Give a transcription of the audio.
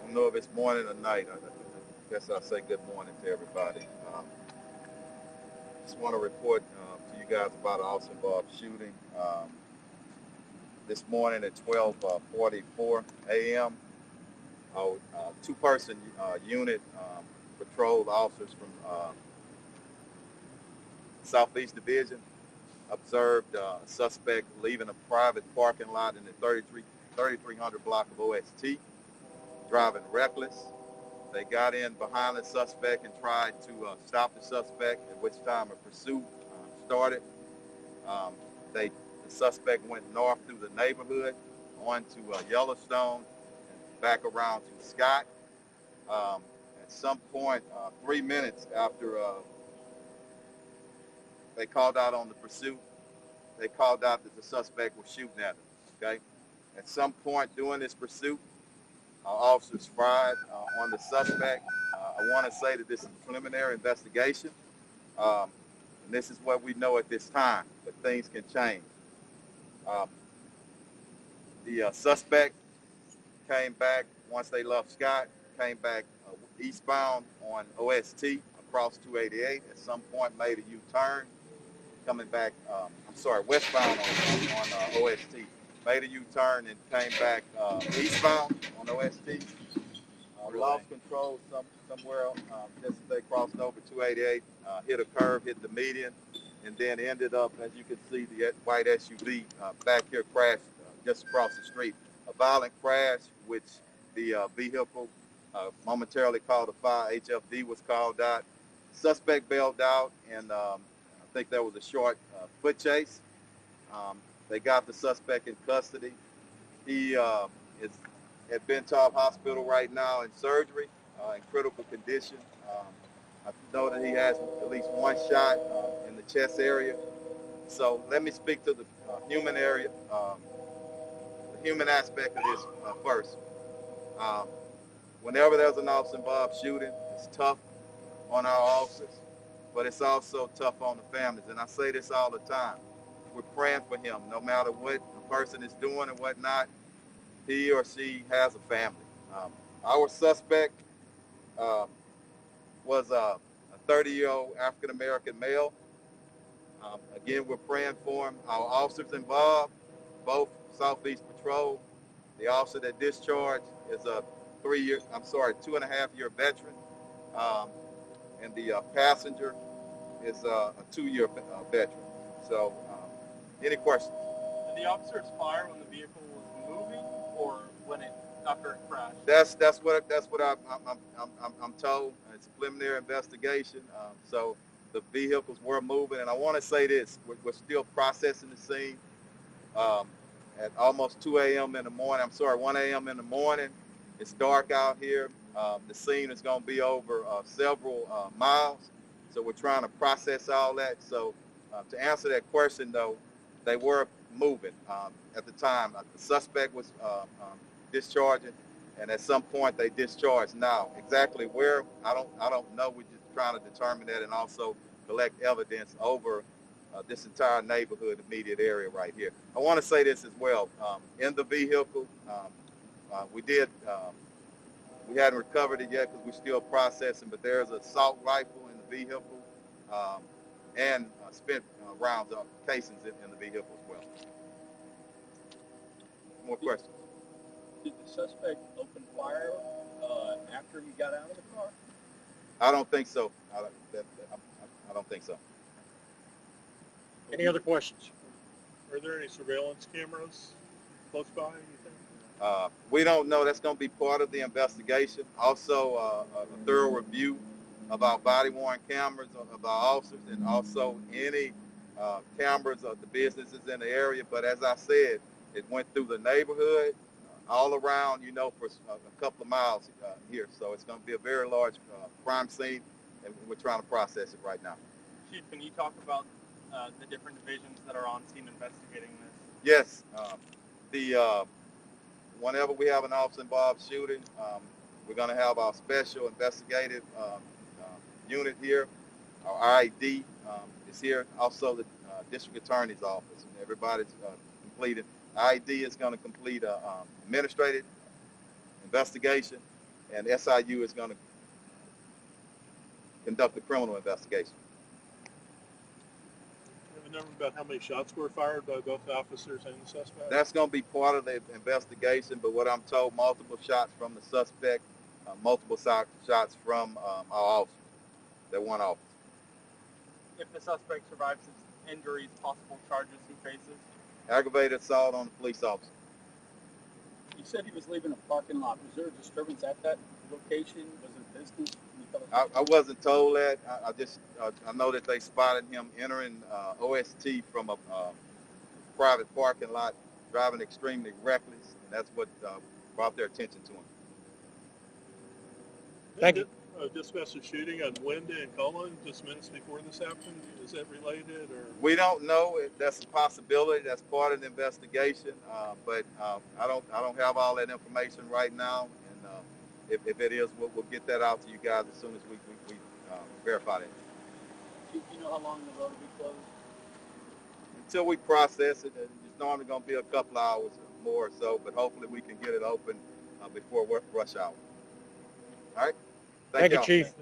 don't know if it's morning or night. I guess I'll say good morning to everybody. Just want to report to you guys about an Austin Bob shooting. This morning at 12:44 a.m., two-person unit patrol officers from Southeast Division observed a suspect leaving a private parking lot in the 3300 block of OST, driving reckless. They got in behind the suspect and tried to stop the suspect, at which time a pursuit started. The suspect went north through the neighborhood onto Yellowstone and back around to Scott. At some point, 3 minutes after they called out on the pursuit, they called out that the suspect was shooting at them. Okay. At some point during this pursuit, officers fired on the suspect. I want to say that this is a preliminary investigation, and this is what we know at this time, but things can change. The suspect came back once they left Scott, came back eastbound on OST across 288. At some point, made a U-turn, coming back. Westbound on OST. Made a U-turn and came back eastbound on OST. Lost control somewhere just as they crossed over 288, hit a curve, hit the median, and then ended up, as you can see, the white SUV back here crashed just across the street. A violent crash, which the vehicle momentarily called a fire. HFD was called out. Suspect bailed out, and I think there was a short foot chase. They got the suspect in custody. He is at Bentov Hospital right now in surgery, in critical condition. I know that he has at least one shot in the chest area. So let me speak to the human area, the human aspect of this first. Whenever there's an officer involved shooting, it's tough on our officers, but it's also tough on the families. And I say this all the time. We're praying for him, no matter what the person is doing and whatnot. He or she has a family. Our suspect was a 30-year-old African-American male. Again, we're praying for him. Our officers involved, both Southeast Patrol. The officer that discharged is a 2.5-year veteran. And the passenger is a 2-year veteran. So, any questions? Did the officers fire when the vehicle was moving, or when after it crashed? That's what I'm told. It's a preliminary investigation. So the vehicles were moving, and I want to say this: we're still processing the scene. At almost 2 a.m. in the morning. 1 a.m. in the morning. It's dark out here. The scene is going to be over several miles, so we're trying to process all that. So to answer that question, though, they were moving at the time. The suspect was discharging, and at some point they discharged. Now, exactly where, I don't know. We're just trying to determine that and also collect evidence over this entire neighborhood, immediate area right here. I want to say this as well. In the vehicle, we hadn't recovered it yet because we're still processing, but there's an assault rifle in the vehicle and spent rounds of casings in the vehicle as well. More questions? Did the suspect open fire after he got out of the car? I don't think so. I don't think so. Any other questions? Are there any surveillance cameras close by, anything? We don't know. That's going to be part of the investigation. Also, a thorough review of our body-worn cameras of our officers, and also any cameras of the businesses in the area. But as I said, it went through the neighborhood, all around, for a couple of miles here. So it's going to be a very large crime scene, and we're trying to process it right now. Chief, can you talk about the different divisions that are on scene investigating this? Yes. Whenever we have an officer involved shooting, we're going to have our special investigative unit here. Our IED is here. Also, the district attorney's office. And everybody's completed. IED is going to complete administrative investigation. and SIU is going to conduct a criminal investigation. You have a number about how many shots were fired by both officers and the suspect? That's going to be part of the investigation, but what I'm told, multiple shots from the suspect, multiple shots from our officers. They're one officer. If the suspect survives his injuries, possible charges he faces? Aggravated assault on a police officer. You said he was leaving a parking lot. Was there a disturbance at that location? Was it business? I wasn't told that. I know that they spotted him entering OST from a private parking lot, driving extremely reckless, and that's what brought their attention to him. Thank you. Dispatch a shooting on Wendy and Cullen just minutes before this happened. Is that related, or? We don't know. That's a possibility. That's part of the investigation, but I don't have all that information right now. And if it is, we'll get that out to you guys as soon as we verify that. Do you know how long the road will be closed? Until we process it, it's normally going to be a couple hours more or so, but hopefully we can get it open before rush hour. All right? Thank you, y'all. Chief.